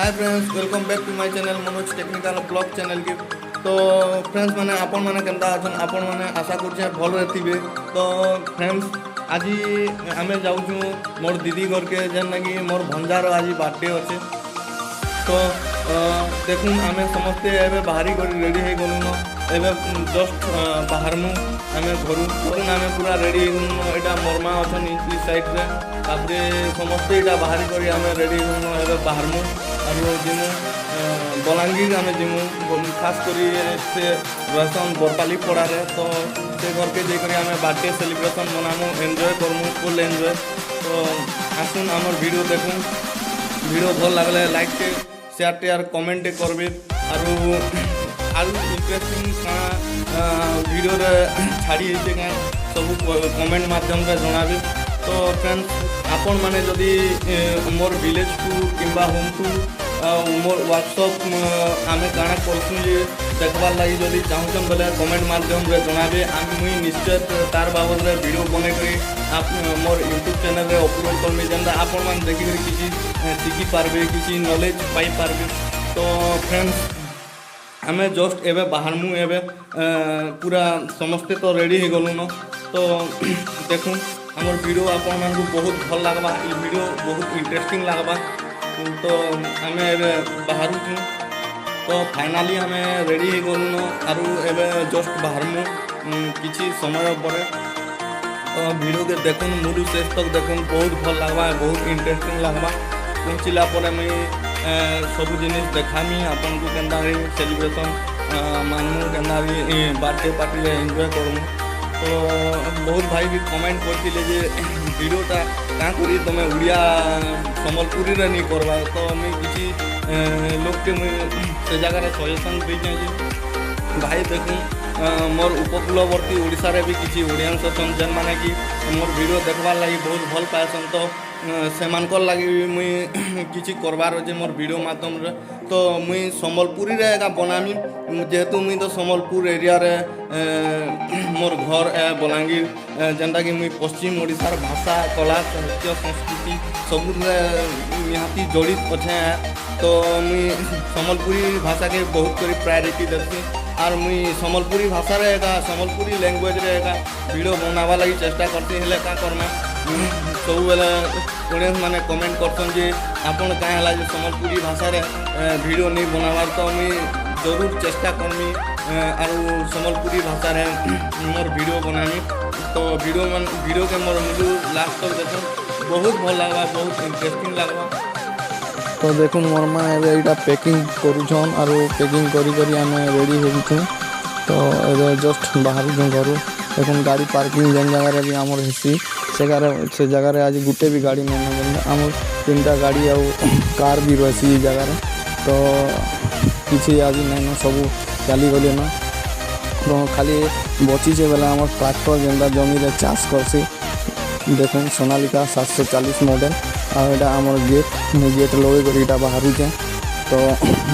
Hi friends, welcome back to my channel Manoj technical blog channel की। तो friends मैंने आपण मैंने केनता अछन आपण मैंने आशा करछे भल रहथिबे। तो फ्रेंड्स आज आम जाऊँ मोर दीदी घर के जेन कि मोर भंजार आज बर्थडे अच्छे। तो देखुन आम समस्ते एवं बाहरी कर रेडी हो गलुन एवं जस्ट बाहरमु आम घर करुन आम पूरा रेडी यहाँ मरमा अच्छन इ साइड रे तापरे समस्ते यहाँ बाहरी कर आम रेडी एवं बाहरमु और जिमु बलांगीर आम जिमु खास कर से रहसन बरपाली पड़ारे। तो से घर के जाकर आम बर्थडे सेलिब्रेशन मनामु एंजॉय करमु फुल एंजॉय। तो आसुन आम वीडियो देखुन, वीडियो भल लगले लाइक शेयर टेयर कमेंट करबे और इंटरेस्टिंग वीडियो छाड़ी क्या सब कमेंट माध्यम जनाबे। तो फ्रेंड्स आपण मैंने जदि मोर विलेज टूर किंबा होम टूर मोर वर्कशॉप आम काଣା करसूँ जे देखबार लगी जदि चाहून बोले कमेंट माध्यम जनाबे मुई निश्चय तार बाबद वीडियो बनकर आप मोर यूट्यूब चैनल रे अपलोड करमी जेनता आपण मैंने देखिक किसी शिखी पार्बे किसी नॉलेज पाई पार्बे। तो फ्रेंड्स आम जस्ट एवं बाहरमु एवं पूरा समस्ते तो रेडी हो गलुन। तो देखूँ आम वीडियो आपण मानू बहुत भल लगवा, ये वीडियो बहुत इंटरेस्टिंग लगवा। तो आम एवं बाहर तो फाइनाली आम रेडी हो गलुन और एवं जस्ट बाहरमु किसी समय पर। तो वीडियो के देखुन मुझे शेष तक देखुन बहुत भल लगवा, बहुत इंटरेस्टिंग लगवा। पहुँचला मुझे सब जिन देखामी आपन को केन्ता सेलिब्रेशन मानमु केन्ता बर्थडे पार्टी एंजॉय करमु। तो बहुत भाई भी कमेंट करते जे वीडियोटा क्या करी तुम उड़िया सम्बलपुरी रे नहीं करवा। तो मुझे किसी लोग के से जगह सजेसन देजे भाई देखूँ मोर उपकूलवर्ती ओडिशा रे भी किसी ऑडियंस अछन जेन माने कि मोर वीडियो देखबार लगी बहुत भल पाएसन। तो सेमानकर लगी मुई किसी करवार अच्छे मोर वीडियो माध्यम रे। तो मुई सम्बलपुरी रे एका बनामी जेहेतु मुई तो सम्बलपुर एरिया रे मोर घर बलांगीर जेनटा कि मुई पश्चिम ओडिशार भाषा कला साहित्य संस्कृति सब निहाती जड़ित अच्छे। तो मुई सम्बलपुरी भाषा के बहुत करी प्रायोरिटी देती और मुई सम्बलपुरी भाषा रे एका सम्बलपुरी लैंग्वेज रे एका वीडियो बनावा लगी चेष्टा करती हेले का करना सब बेले ऑडियंस माने कमेंट करसन जे आपन काहे हला जे सम्बलपुरी भाषा रे वीडियो नहीं बनावार। तो मुई जरूर चेष्टा करमी और सम्बलपुरी भाषा रे मोर वीडियो बनामी। तो वीडियो के मोर मुझे लास्ट तक देखो बहुत भल लगवा, बहुत इंटरेस्टिंग लगवा। तो देखो मोर माँ एवं पैकिंग करुछन और पैकिंग करी आम रेडी हो। तो ये जस्ट बाहर घर देखो गाड़ी पार्किंग जेन जगह भी आमर हेसी से जगह आज गुटे भी गाड़ी नहीं आम 3टा गाड़ी आउ कार भी रही जगार। तो किसी आज नहीं सब चली गले न। तो खाली बचीचे बेला आम ट्रैक्टर जेनटा जमी रे चाष करसी देखो सोनालिका 740 मॉडल और यहाँ आमर गेट लगे कर बाहरुचे। तो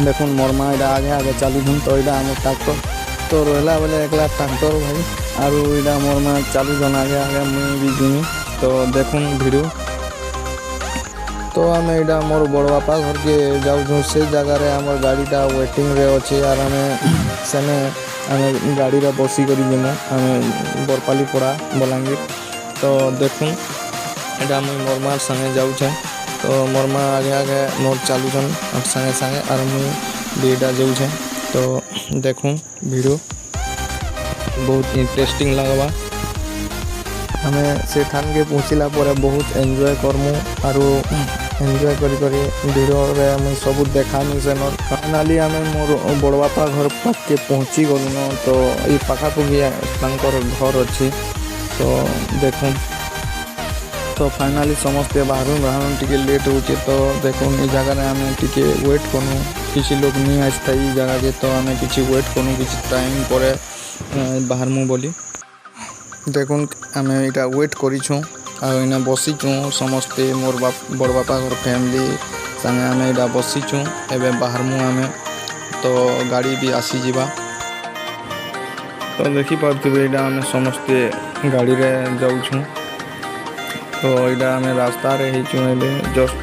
देखो मोर माँ यहाँ आगे आगे चलुन। तो यहाँ आम ट्रैक्टर तो रहा बेले एकला ट्रैक्टर भाई और यहाँ मोर माँ चलुन आगे आगे मुझे भी जिमी। तो देखुन वीडियो तो आम यहाँ मोर बड़ बापा घर के जाऊँ से जगार आम गाड़ीटा वेटिंग रे अच्छे और आम सेने आम गाड़ी रे बसी कर जिमु आम बरपाली पड़ा बलांगीर। तो देखुन यहाँ मुई मोर मार संगे जाऊे। तो मोर माँ आगे आगे मोर चलुन और संगे संगे और मुई दुईटा जाऊे। तो देखूँ वीडियो बहुत इंटरेस्टिंग लगवा। हमें से ठान के पहुँचला बहुत एंजॉय करमु और एंजॉय करी वीडियो रे मुई सब देखामी से फाइनाली आम मोर बड़ बापा घर पाख के पहुँची गलुन। तो ये पाखापाखि घर अच्छी। तो देखूँ तो फाइनाली समस्ते बाहर टी लेट हो। तो देखो ये जगह आम टी वेट करूँ किसी लोग नहीं आसता ये जगह के। तो आम कि वेट करूँ कि टाइम पर बाहर मु बोली देखो आम यहाँ वेट करूँ आना बसीचु समस्ते मोर बड़ बापा घर फैमिली संगे आम यहाँ बसीचु एवं बाहर मु आम। तो गाड़ी भी आसी जीवा। तो देखिपे यहाँ आम समस्ते गाड़ी रे जाऊँ। तो यहाँ आम रास्तार जस्ट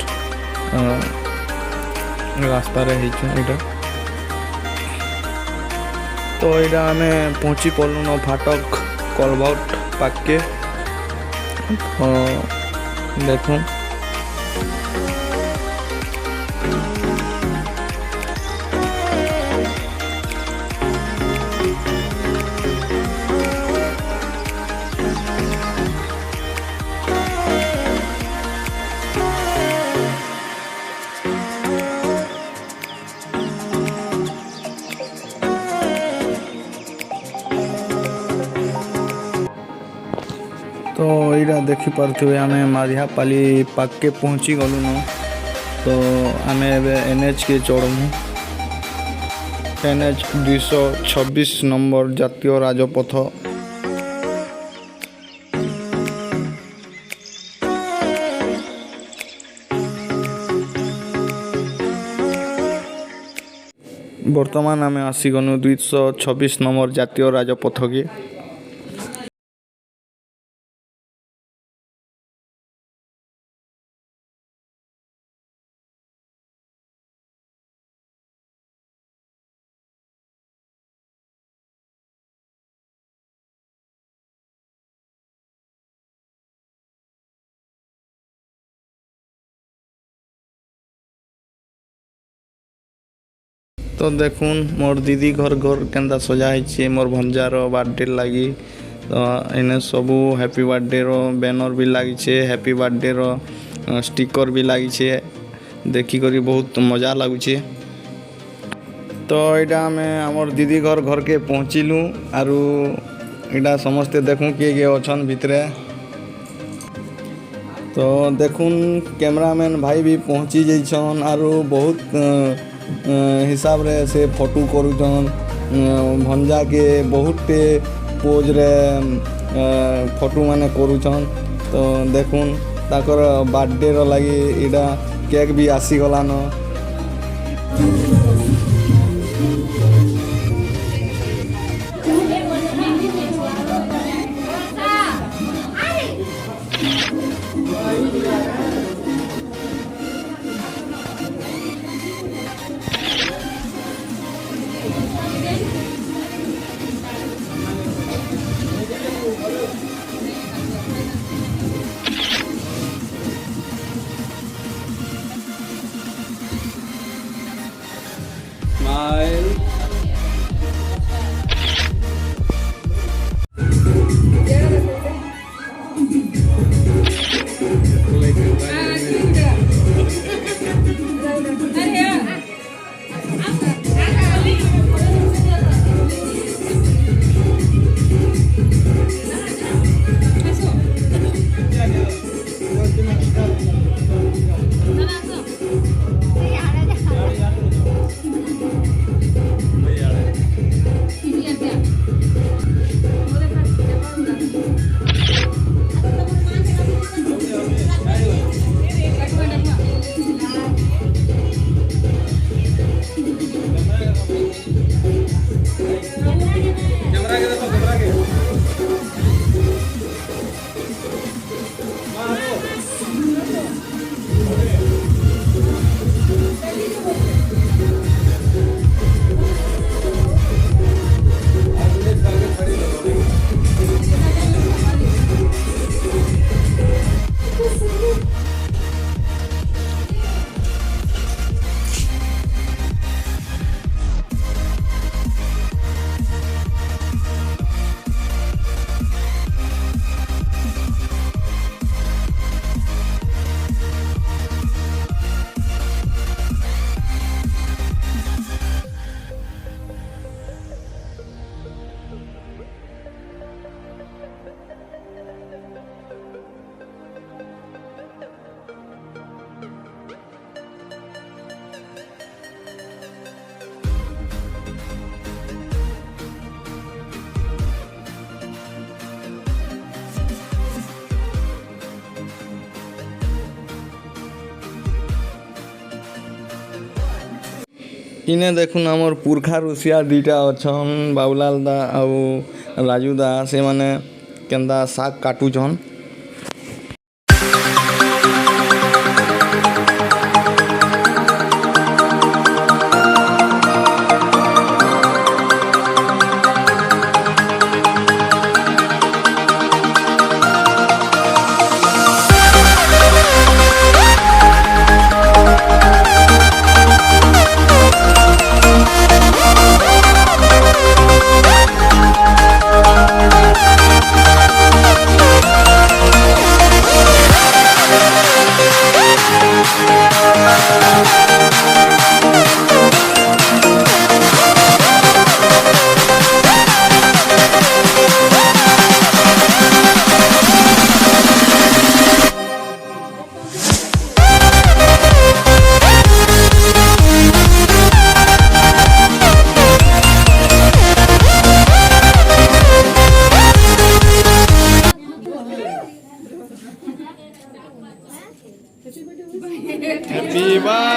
रास्तार यहाँ तो यहाँ आम पहुँची पलुन फाटक कलभट पाके देखूँ तो यहाँ देखिपे आम मारिहापाली पाके पहुँची गलुन तो आम एनएच के चढ़मु NH 226 नंबर जातीय राजपथ बर्तमान आम आसीगनु 226 नंबर जातीय राजपथ के तो देखून मोर दीदी घर केंदा सजाई मोर भंजार बर्थडे लगी तो इन्हें सबू हैप्पी बर्थडे रो बैनर भी लगी हैप्पी बर्थडे रो स्टिकर भी लगी देखिक बहुत मजा लगुचे। तो यहाँ आम आमर दीदी घर के पहुँचलु आरु इटा समस्ते देखूँ किए अच्छन भितरे तो देखून कैमरामैन भाई भी पहुँची जाइछन आरु बहुत हिसाब रे से फोटो करूछन भंजा के बहुत पोज रे फोटो माने करूछन तो देखून ताकर बर्थडे रो लगी इटा केक भी आसी गलान इने देखुन आमर पुरखा रुषिया दुईटा अच्छन बाबूलाल दा आउ राजू दा से माने केंदा साग काटुछन।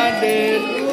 बर्थडे टू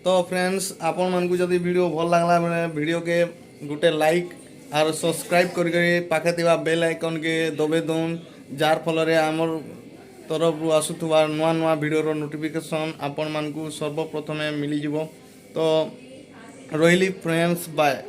तो फ्रेंड्स आपण मानकु जदि वीडियो भल लागला बेले वीडियो के गुटे लाइक और सब्सक्राइब करी पाखे थिबा बेल आइकन के दबे दउन जार फल रे हमर तरफ रु आसुथुवा नुआ नुआ वीडियो रो नोटिफिकेशन आपण मानकु सर्वप्रथमे मिली जिवो तो रहिली फ्रेंड्स बाय।